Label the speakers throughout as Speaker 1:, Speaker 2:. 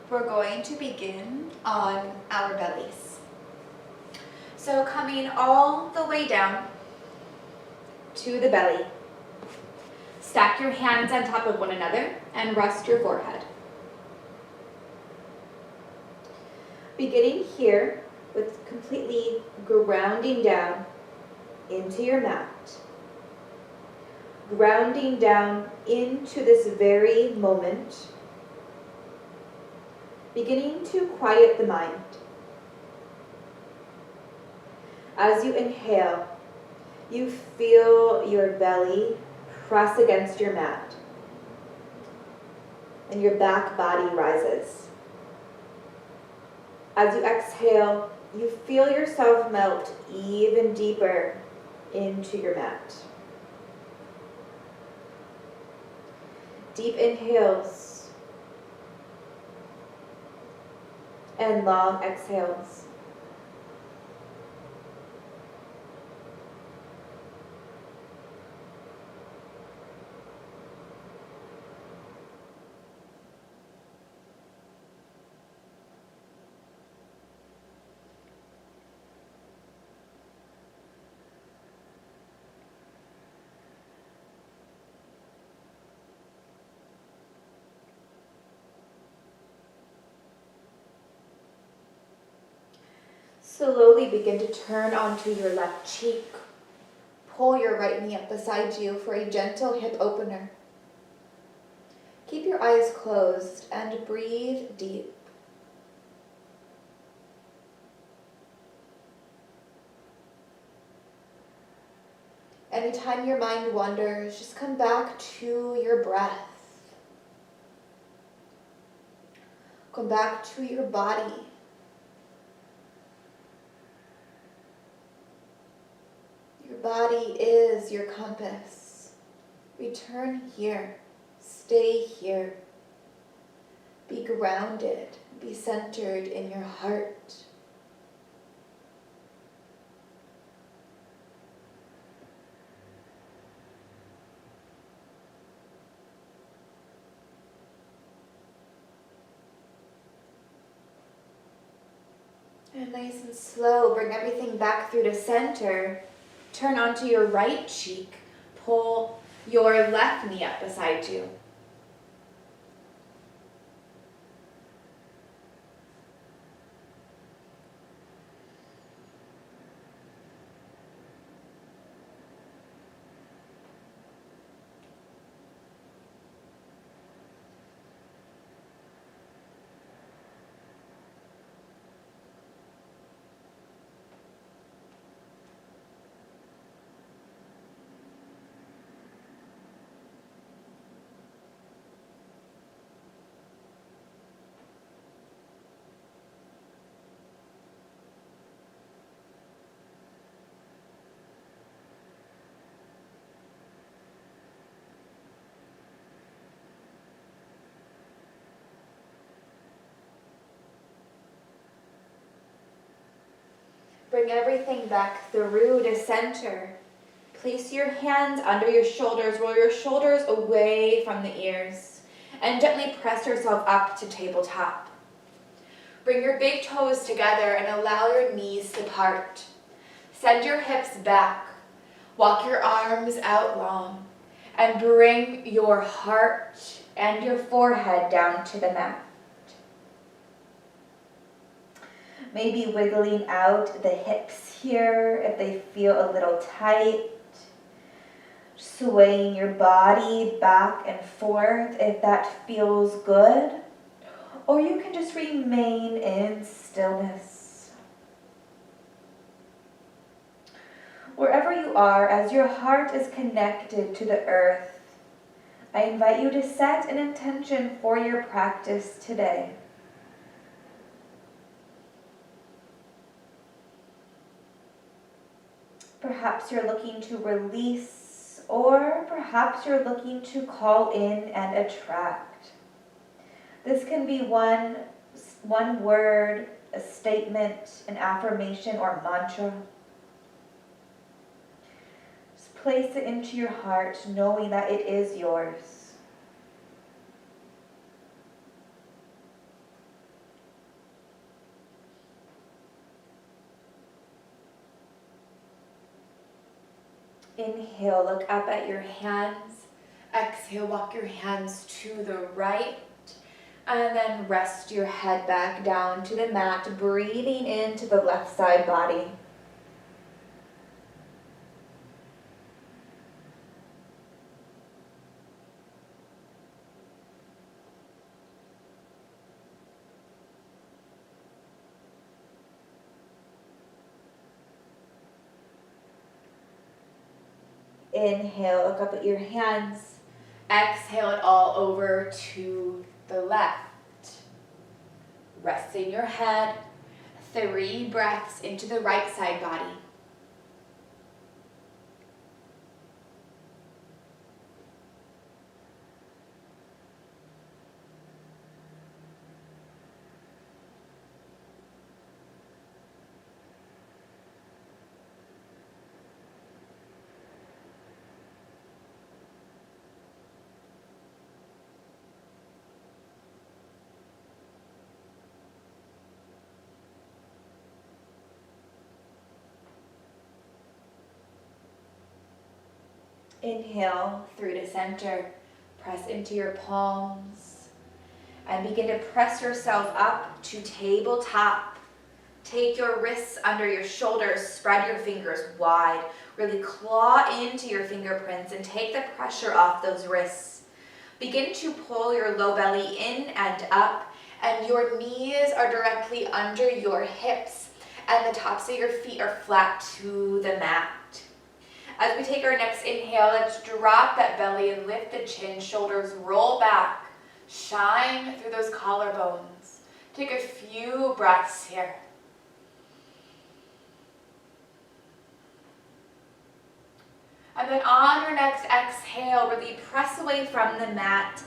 Speaker 1: we're going to begin on our bellies. So coming all the way down to the belly. Stack your hands on top of one another and rest your forehead. Beginning here with completely grounding down into your mat. Grounding down into this very moment. Beginning to quiet the mind. As you inhale, you feel your belly press against your mat, and your back body rises. As you exhale, you feel yourself melt even deeper into your mat. Deep inhales and long exhales. Slowly begin to turn onto your left cheek. Pull your right knee up beside you for a gentle hip opener. Keep your eyes closed and breathe deep. Anytime your mind wanders, just come back to your breath. Come back to your body. Your body is your compass. Return here. Stay here. Be grounded. Be centered in your heart. And nice and slow, bring everything back through to center. Turn onto your right cheek. Pull your left knee up beside you. Bring everything back through to center. Place your hands under your shoulders, roll your shoulders away from the ears, and gently press yourself up to tabletop. Bring your big toes together and allow your knees to part. Send your hips back. Walk your arms out long, and bring your heart and your forehead down to the mat. Maybe wiggling out the hips here if they feel a little tight. Swaying your body back and forth if that feels good. Or you can just remain in stillness. Wherever you are, as your heart is connected to the earth, I invite you to set an intention for your practice today. Perhaps you're looking to release, or perhaps you're looking to call in and attract. This can be one word, a statement, an affirmation, or mantra. Just place it into your heart, knowing that it is yours. Inhale, look up at your hands. Exhale, walk your hands to the right. And then rest your head back down to the mat, breathing into the left side body. Inhale, look up at your hands. Exhale it all over to the left. Resting your head. 3 breaths into the right side body. Inhale through to center. Press into your palms and begin to press yourself up to tabletop. Take your wrists under your shoulders, spread your fingers wide. Really claw into your fingerprints and take the pressure off those wrists. Begin to pull your low belly in and up, and your knees are directly under your hips, and the tops of your feet are flat to the mat. As we take our next inhale, let's drop that belly and lift the chin, shoulders roll back, shine through those collarbones. Take a few breaths here. And then on your next exhale, really press away from the mat.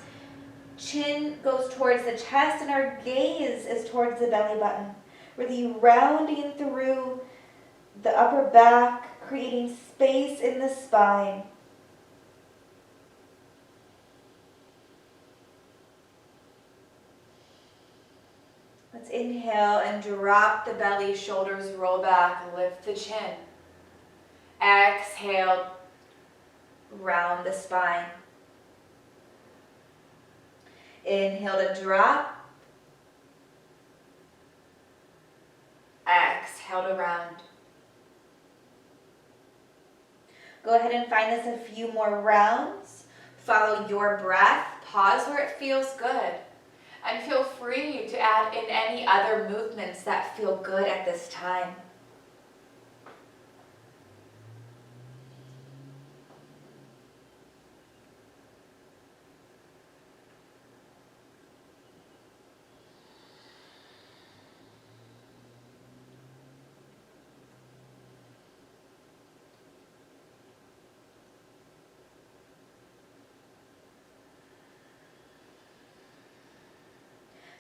Speaker 1: Chin goes towards the chest and our gaze is towards the belly button. Really rounding through the upper back, creating space in the spine. Let's inhale and drop the belly, shoulders roll back, lift the chin. Exhale, round the spine. Inhale to drop. Exhale to round. Go ahead and find this a few more rounds. Follow your breath. Pause where it feels good. And feel free to add in any other movements that feel good at this time.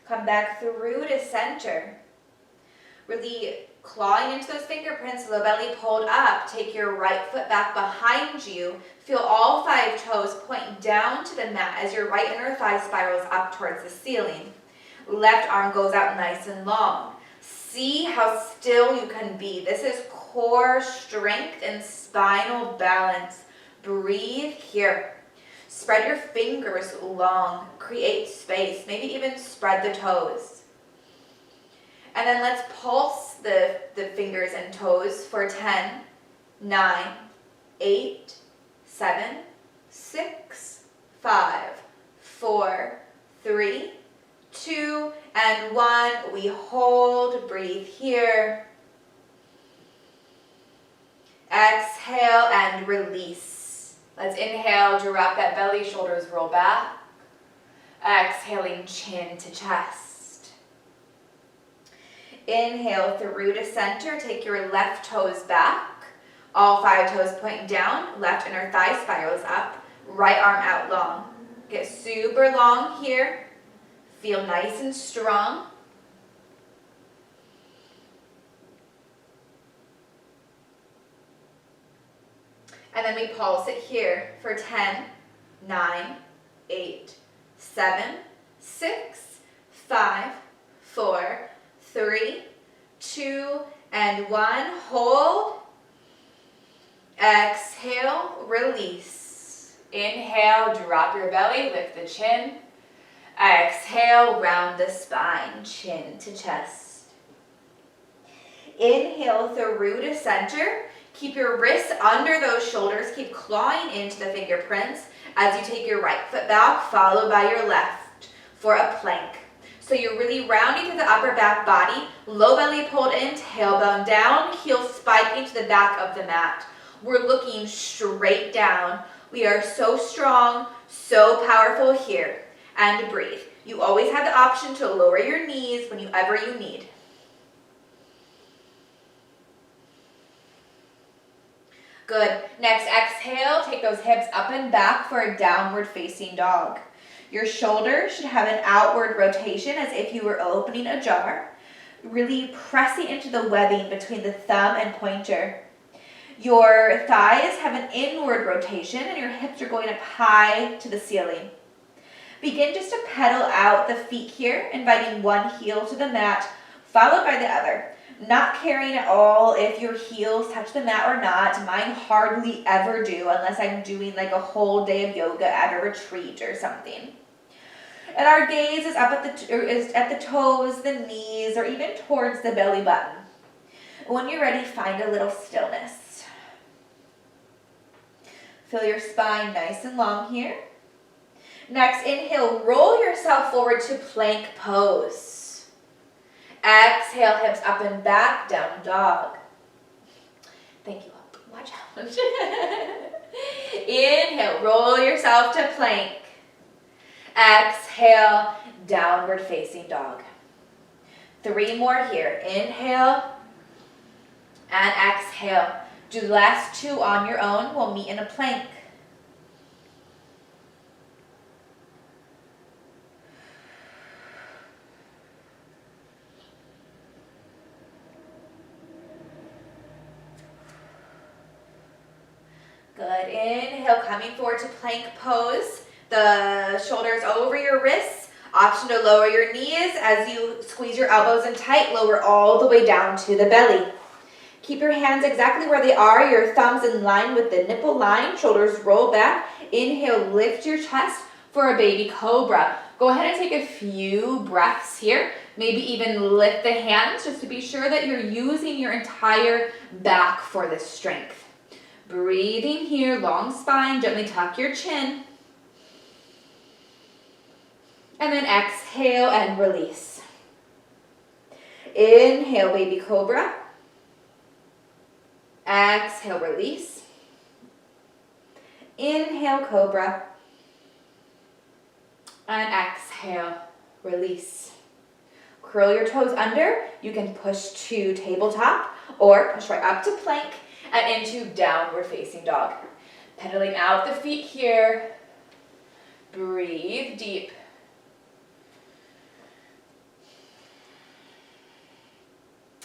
Speaker 1: Come back through to center. Really clawing into those fingerprints, low belly pulled up. Take your right foot back behind you. Feel all 5 toes point down to the mat as your right inner thigh spirals up towards the ceiling. Left arm goes out nice and long. See how still you can be. This is core strength and spinal balance. Breathe here. Spread your fingers long, create space, maybe even spread the toes. And then let's pulse the fingers and toes for 10, 9, 8, 7, 6, 5, 4, 3, 2, and 1. We hold, breathe here. Exhale and release. Let's inhale, drop that belly, shoulders roll back. Exhaling, chin to chest. Inhale through to center. Take your left toes back. All 5 toes point down. Left inner thigh spirals up. Right arm out long. Get super long here. Feel nice and strong. And then we pulse it here for 10, 9, 8, 7, 6, 5, 4, 3, 2, and 1. Hold. Exhale, release. Inhale, drop your belly, lift the chin. Exhale, round the spine, chin to chest. Inhale through to center. Keep your wrists under those shoulders. Keep clawing into the fingerprints as you take your right foot back, followed by your left for a plank. So you're really rounding through the upper back body, low belly pulled in, tailbone down, heels spiking to the back of the mat. We're looking straight down. We are so strong, so powerful here. And breathe. You always have the option to lower your knees whenever you need. Good. Next, exhale, take those hips up and back for a downward facing dog. Your shoulders should have an outward rotation as if you were opening a jar, really pressing into the webbing between the thumb and pointer. Your thighs have an inward rotation and your hips are going up high to the ceiling. Begin just to pedal out the feet here, inviting one heel to the mat, followed by the other. Not caring at all if your heels touch the mat or not. Mine hardly ever do unless I'm doing like a whole day of yoga at a retreat or something. And our gaze is up at the toes, the knees, or even towards the belly button. When you're ready, find a little stillness. Feel your spine nice and long here. Next, inhale, roll yourself forward to plank pose. Exhale, hips up and back, down dog. Thank you. Watch out. Inhale, roll yourself to plank. Exhale, downward facing dog. 3 more here. Inhale and exhale. Do the last 2 on your own. We'll meet in a plank. Good. Inhale, coming forward to plank pose. The shoulders over your wrists. Option to lower your knees as you squeeze your elbows in tight. Lower all the way down to the belly. Keep your hands exactly where they are. Your thumbs in line with the nipple line. Shoulders roll back. Inhale, lift your chest for a baby cobra. Go ahead and take a few breaths here. Maybe even lift the hands just to be sure that you're using your entire back for this strength. Breathing here, long spine, gently tuck your chin. And then exhale and release. Inhale, baby cobra. Exhale, release. Inhale, cobra. And exhale, release. Curl your toes under. You can push to tabletop or push right up to plank and into downward facing dog. Pedaling out the feet here. Breathe deep.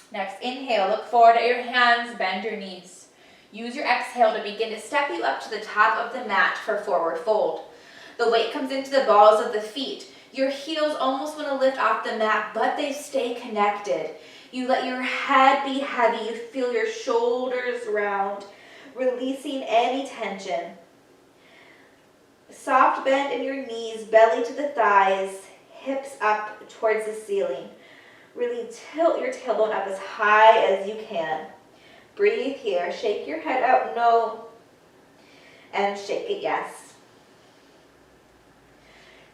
Speaker 1: Next, inhale, look forward at your hands, bend your knees. Use your exhale to begin to step you up to the top of the mat for forward fold. The weight comes into the balls of the feet. Your heels almost want to lift off the mat, but they stay connected. You let your head be heavy. You feel your shoulders round, releasing any tension. Soft bend in your knees, belly to the thighs, hips up towards the ceiling. Really tilt your tailbone up as high as you can. Breathe here. Shake your head out, no. And shake it, yes.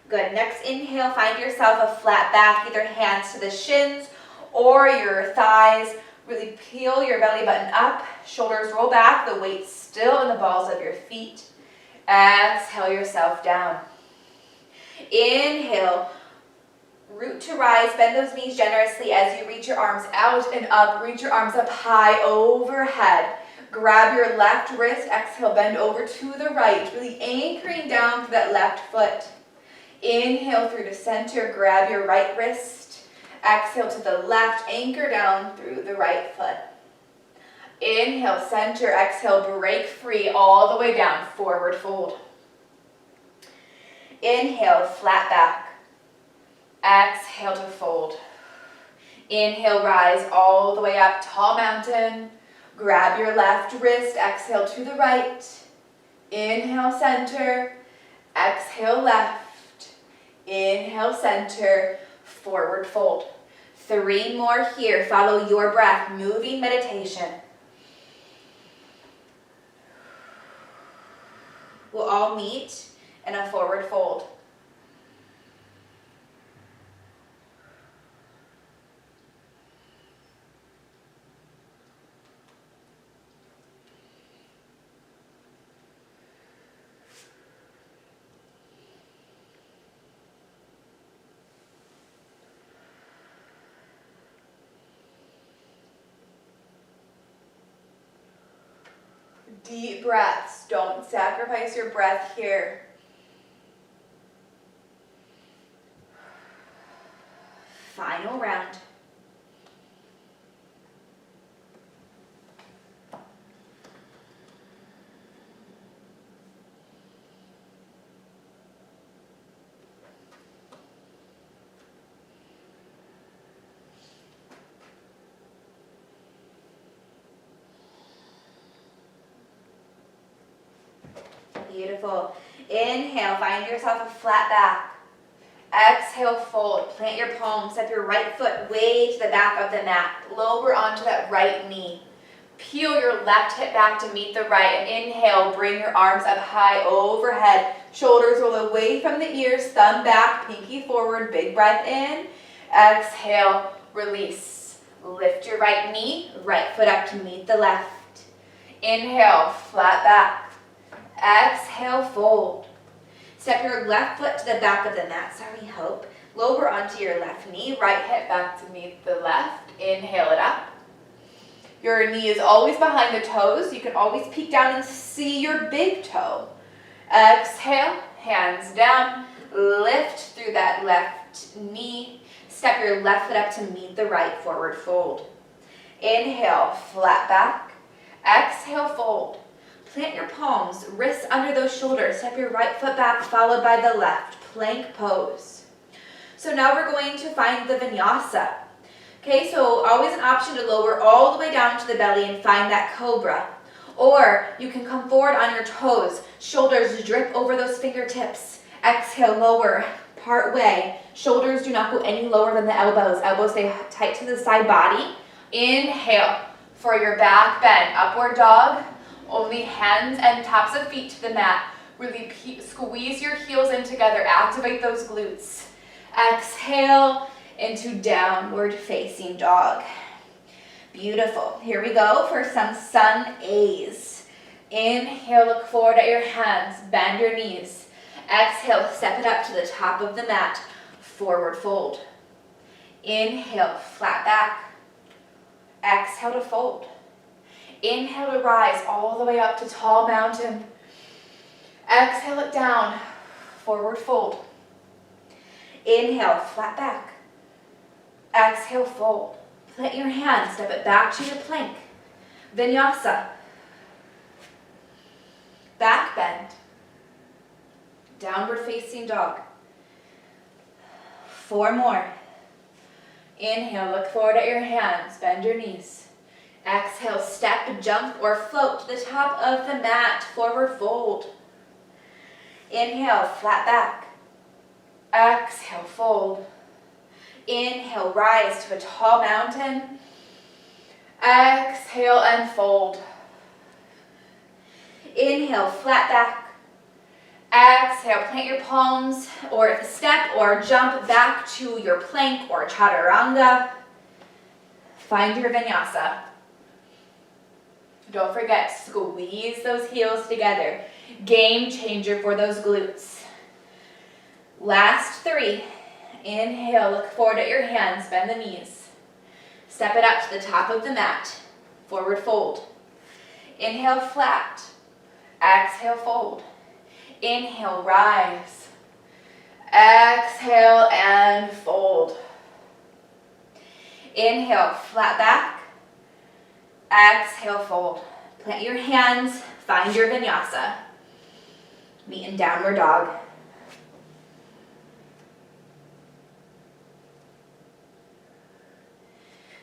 Speaker 1: Good. Next inhale, find yourself a flat back, either hands to the shins or your thighs. Really peel your belly button up. Shoulders roll back. The weight still in the balls of your feet. Exhale yourself down. Inhale. Root to rise, bend those knees generously as you reach your arms out and up. Reach your arms up high overhead. Grab your left wrist, exhale, bend over to the right, really anchoring down through that left foot. Inhale through to center, grab your right wrist. Exhale to the left, anchor down through the right foot. Inhale, center, exhale, break free all the way down, forward fold. Inhale, flat back. Exhale to fold. Inhale, rise all the way up, tall mountain. Grab your left wrist, exhale to the right. Inhale, center. Exhale, left. Inhale, center. Forward fold. 3 more here. Follow your breath. Moving meditation. We'll all meet in a forward fold. Deep breaths. Don't sacrifice your breath here. Final round. Beautiful. Inhale, find yourself a flat back. Exhale, fold. Plant your palms, step your right foot way to the back of the mat. Lower onto that right knee. Peel your left hip back to meet the right. And inhale, bring your arms up high overhead. Shoulders roll away from the ears, thumb back, pinky forward. Big breath in. Exhale, release. Lift your right knee, right foot up to meet the left. Inhale, flat back. Exhale, fold. Step your left foot to the back of the mat. Lower onto your left knee, right hip back to meet the left. Inhale it up. Your knee is always behind the toes. You can always peek down and see your big toe. Exhale, hands down. Lift through that left knee. Step your left foot up to meet the right, forward fold. Inhale, flat back. Exhale, fold. Plant your palms, wrists under those shoulders. Step your right foot back, followed by the left. Plank pose. So now we're going to find the vinyasa. Okay, so always an option to lower all the way down to the belly and find that cobra. Or you can come forward on your toes. Shoulders drip over those fingertips. Exhale, lower, part way. Shoulders do not go any lower than the elbows. Elbows stay tight to the side body. Inhale for your back bend. Upward dog. Only hands and tops of feet to the mat. Really squeeze your heels in together. Activate those glutes. Exhale into downward facing dog. Beautiful. Here we go for some sun A's. Inhale, look forward at your hands. Bend your knees. Exhale, step it up to the top of the mat. Forward fold. Inhale, flat back. Exhale to fold. Inhale to rise all the way up to tall mountain. Exhale it down, forward fold. Inhale, flat back. Exhale, fold. Plant your hands, step it back to your plank. Vinyasa. Back bend. Downward facing dog. 4 more. Inhale, look forward at your hands, bend your knees. Exhale, step, jump, or float to the top of the mat, forward fold. Inhale, flat back. Exhale, fold. Inhale, rise to a tall mountain. Exhale and fold. Inhale, flat back. Exhale, plant your palms or step or jump back to your plank or chaturanga. Find your vinyasa. Don't forget, squeeze those heels together. Game changer for those glutes. Last 3. Inhale, look forward at your hands, bend the knees. Step it up to the top of the mat. Forward fold. Inhale, flat. Exhale, fold. Inhale, rise. Exhale and fold. Inhale, flat back. Exhale, fold. Plant your hands, find your vinyasa. Meet in downward dog.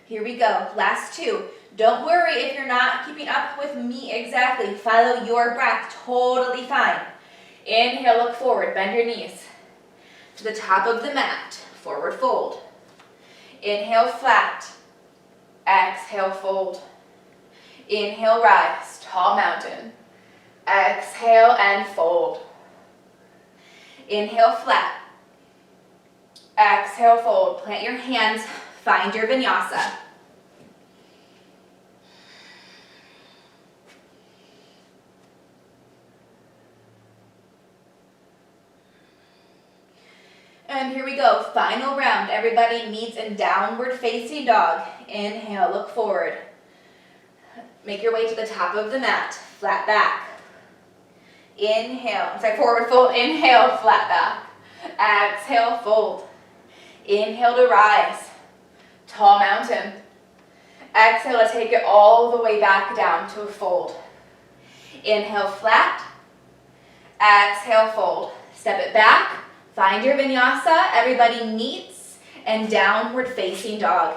Speaker 1: Here we go. Last 2. Don't worry if you're not keeping up with me exactly. Follow your breath, totally fine. Inhale, look forward, bend your knees to the top of the mat, forward fold. Inhale, flat. Exhale, fold. Inhale, rise, tall mountain. Exhale and fold. Inhale, flat. Exhale, fold. Plant your hands, find your vinyasa. And here we go, final round. Everybody meets in downward facing dog. Inhale, look forward. Make your way to the top of the mat, flat back. Inhale, forward fold, inhale, flat back. Exhale, fold. Inhale to rise, tall mountain. Exhale to take it all the way back down to a fold. Inhale, flat. Exhale, fold. Step it back. Find your vinyasa, everybody meets, and downward facing dog.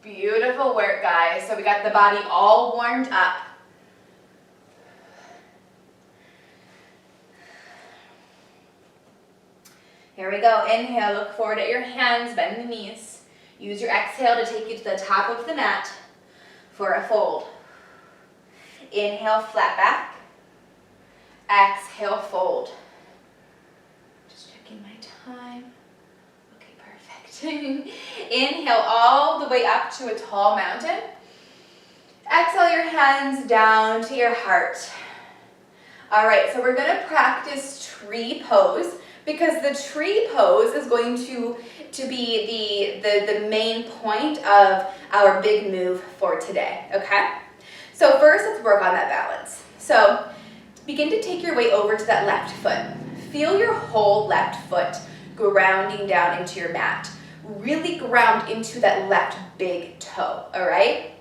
Speaker 1: Beautiful work, guys. So we got the body all warmed up. Here we go. Inhale, look forward at your hands, bend the knees. Use your exhale to take you to the top of the mat for a fold. Inhale, flat back. Exhale, fold. Just checking my time. Okay, perfect. Inhale all the way up to a tall mountain. Exhale your hands down to your heart. All right, so we're going to practice tree pose because the tree pose is going to be the main point of our big move for today, okay? So first, let's work on that balance. So begin to take your way over to that left foot. Feel your whole left foot grounding down into your mat. Really ground into that left big toe, all right?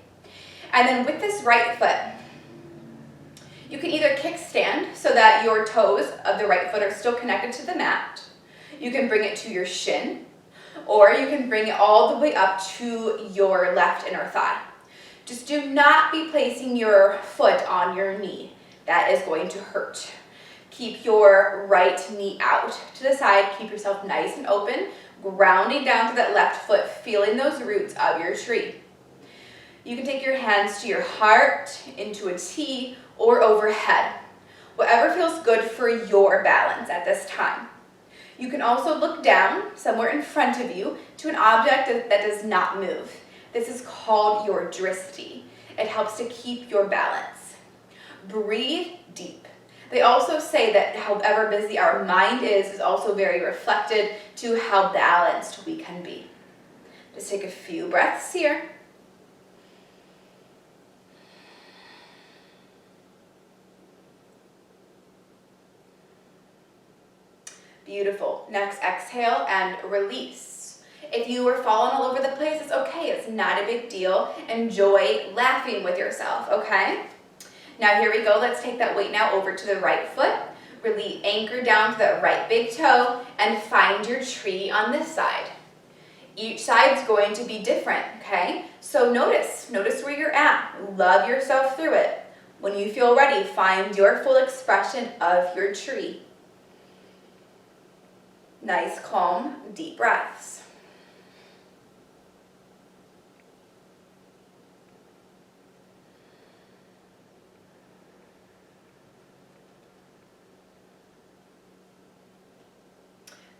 Speaker 1: And then with this right foot, you can either kickstand so that your toes of the right foot are still connected to the mat. You can bring it to your shin, or you can bring it all the way up to your left inner thigh. Just do not be placing your foot on your knee. That is going to hurt. Keep your right knee out to the side. Keep yourself nice and open, grounding down to that left foot, feeling those roots of your tree. You can take your hands to your heart, into a T, or overhead. Whatever feels good for your balance at this time. You can also look down somewhere in front of you to an object that does not move. This is called your drishti. It helps to keep your balance. Breathe deep. They also say that however busy our mind is also very reflected to how balanced we can be. Just take a few breaths here. Beautiful. Next, exhale and release. If you were falling all over the place, it's okay. It's not a big deal. Enjoy laughing with yourself, okay? Now here we go, let's take that weight now over to the right foot. Really anchor down to that right big toe and find your tree on this side. Each side's going to be different, okay? So notice where you're at. Love yourself through it. When you feel ready, find your full expression of your tree. Nice, calm, deep breaths.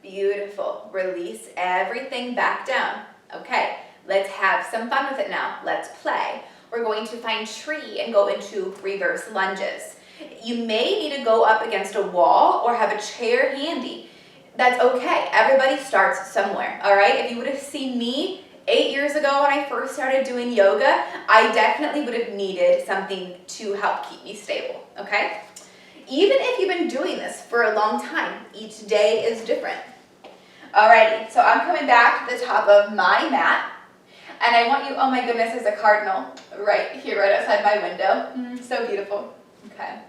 Speaker 1: Beautiful. Release everything back down. Okay, let's have some fun with it now. Let's play. We're going to find tree and go into reverse lunges. You may need to go up against a wall or have a chair handy. That's okay. Everybody starts somewhere, all right? If you would have seen me 8 years ago when I first started doing yoga, I definitely would have needed something to help keep me stable, okay? Even if you've been doing this for a long time, each day is different. Alrighty, so I'm coming back to the top of my mat, and I want you, oh my goodness, there's a cardinal right here, right outside my window. So beautiful. Okay.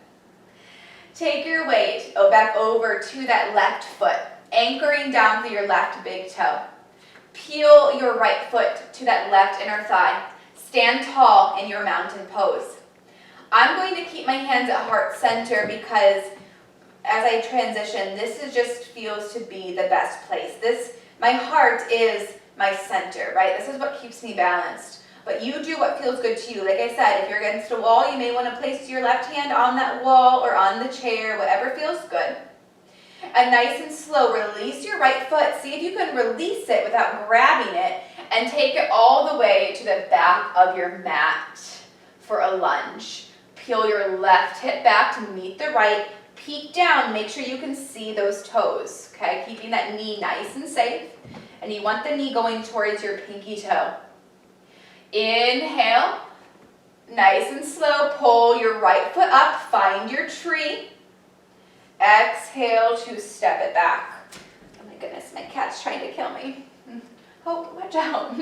Speaker 1: Take your weight back over to that left foot, anchoring down through your left big toe. Peel your right foot to that left inner thigh. Stand tall in your mountain pose. I'm going to keep my hands at heart center because as I transition, just feels to be the best place. My heart is my center, right? This is what keeps me balanced. But you do what feels good to you. Like I said, if you're against a wall, you may want to place your left hand on that wall or on the chair, whatever feels good. And nice and slow, release your right foot. See if you can release it without grabbing it and take it all the way to the back of your mat for a lunge. Peel your left hip back to meet the right. Peek down, make sure you can see those toes, okay? Keeping that knee nice and safe. And you want the knee going towards your pinky toe. Inhale, nice and slow, pull your right foot up, find your tree. Exhale to step it back. Oh my goodness, my cat's trying to kill me. Oh, watch out.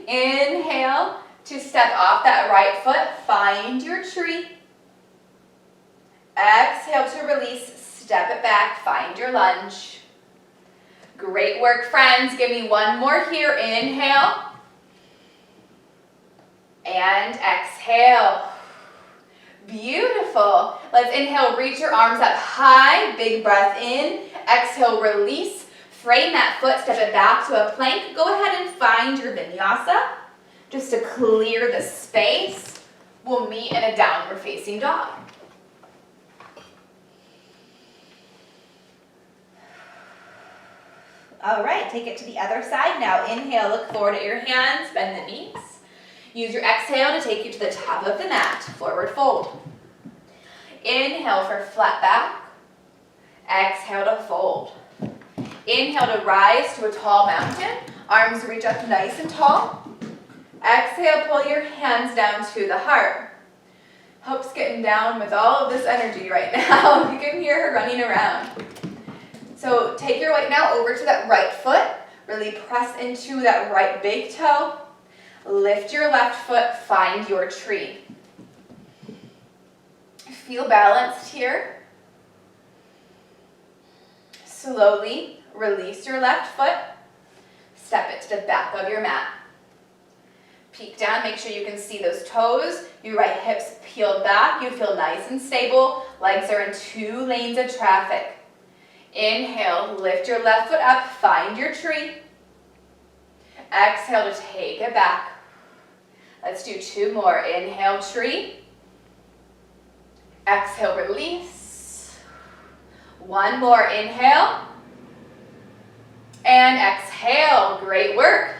Speaker 1: Inhale to step off that right foot, find your tree. Exhale to release, step it back, find your lunge. Great work, friends. Give me one more here. Inhale. And exhale. Beautiful. Let's inhale, reach your arms up high. Big breath in. Exhale, release. Frame that foot, step it back to a plank. Go ahead and find your vinyasa. Just to clear the space. We'll meet in a downward facing dog. All right, take it to the other side. Now inhale, look forward at your hands, bend the knees. Use your exhale to take you to the top of the mat, forward fold. Inhale for flat back. Exhale to fold. Inhale to rise to a tall mountain. Arms reach up nice and tall. Exhale, pull your hands down to the heart. Hope's getting down with all of this energy right now. You can hear her running around. So take your weight now over to that right foot. Really press into that right big toe. Lift your left foot, find your tree. Feel balanced here. Slowly release your left foot. Step it to the back of your mat. Peek down, make sure you can see those toes. Your right hip's peeled back. You feel nice and stable. Legs are in 2 lanes of traffic. Inhale, lift your left foot up, find your tree. Exhale to take it back. Let's do 2 more. Inhale, tree. Exhale, release. 1 more. Inhale. And exhale. Great work.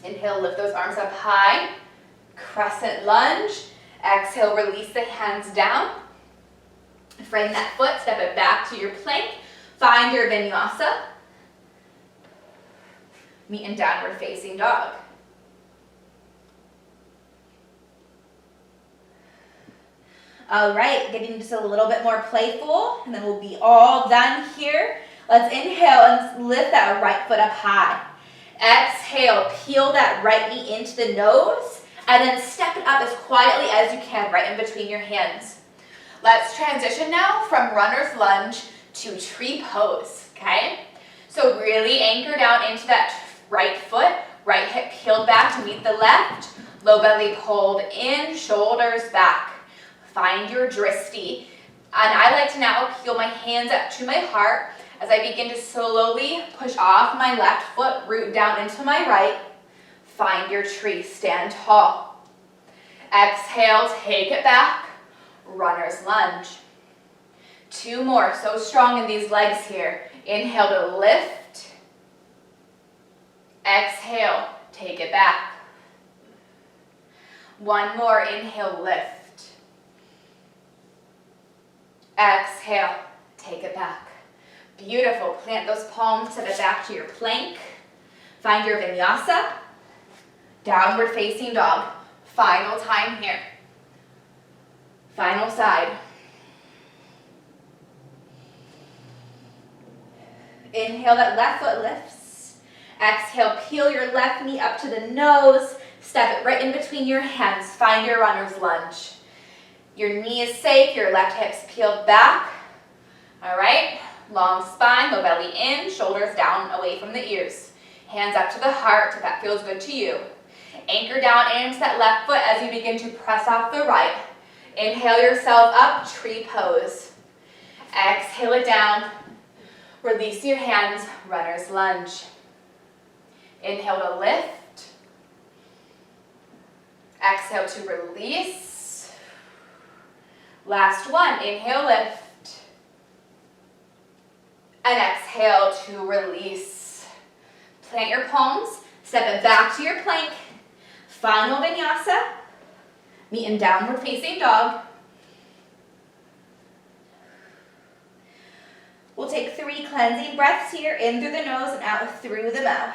Speaker 1: Inhale, lift those arms up high. Crescent lunge. Exhale, release the hands down. Frame that foot, step it back to your plank. Find your vinyasa. Meet in downward facing dog. All right, getting just a little bit more playful, and then we'll be all done here. Let's inhale and lift that right foot up high. Exhale, peel that right knee into the nose, and then step it up as quietly as you can, right in between your hands. Let's transition now from runner's lunge to tree pose, okay? So really anchor down into that right foot, right hip peeled back to meet the left, low belly pulled in, shoulders back. Find your dristi. And I like to now peel my hands up to my heart as I begin to slowly push off my left foot, root down into my right. Find your tree, stand tall. Exhale, take it back. Runner's lunge. 2 more, so strong in these legs here. Inhale to lift. Exhale, take it back. 1 more, inhale, lift. Exhale, take it back. Beautiful, plant those palms, set it back to your plank. Find your vinyasa. Downward facing dog. Final time here. Final side. Inhale, that left foot lifts. Exhale, peel your left knee up to the nose. Step it right in between your hands. Find your runner's lunge. Your knee is safe, your left hip's peeled back. All right, long spine, low belly in, shoulders down away from the ears. Hands up to the heart if that feels good to you. Anchor down into that left foot as you begin to press off the right. Inhale yourself up, tree pose. Exhale it down. Release your hands, runner's lunge. Inhale to lift. Exhale to release. Last one, inhale, lift. And exhale to release. Plant your palms, step it back to your plank. Final vinyasa. Meet in downward facing dog. We'll take 3 cleansing breaths here, in through the nose and out through the mouth.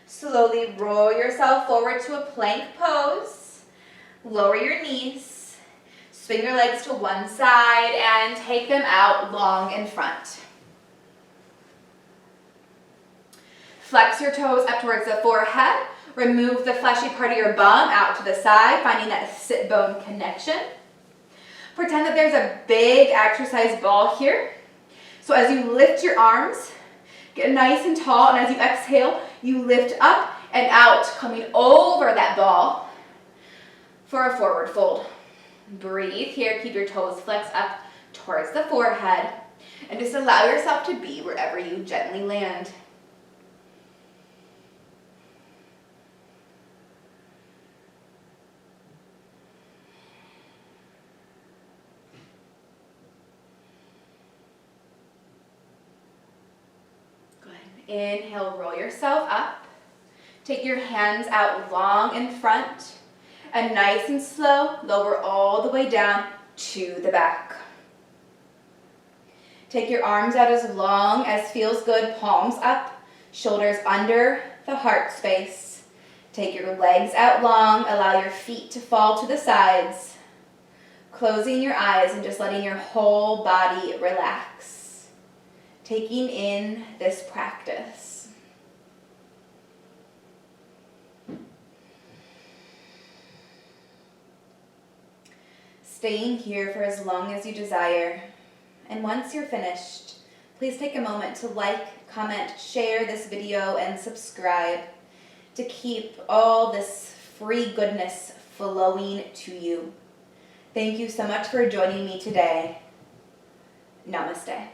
Speaker 1: Slowly roll yourself forward to a plank pose. Lower your knees. Swing your legs to one side and take them out long in front. Flex your toes up towards the forehead. Remove the fleshy part of your bum out to the side, finding that sit bone connection. Pretend that there's a big exercise ball here. So as you lift your arms, get nice and tall, and as you exhale, you lift up and out, coming over that ball for a forward fold. Breathe here, keep your toes flexed up towards the forehead, and just allow yourself to be wherever you gently land. Inhale, roll yourself up. Take your hands out long in front, and nice and slow, lower all the way down to the back. Take your arms out as long as feels good, palms up, shoulders under the heart space. Take your legs out long, allow your feet to fall to the sides. Closing your eyes and just letting your whole body relax. Taking in this practice. Staying here for as long as you desire. And once you're finished, please take a moment to like, comment, share this video, and subscribe to keep all this free goodness flowing to you. Thank you so much for joining me today. Namaste.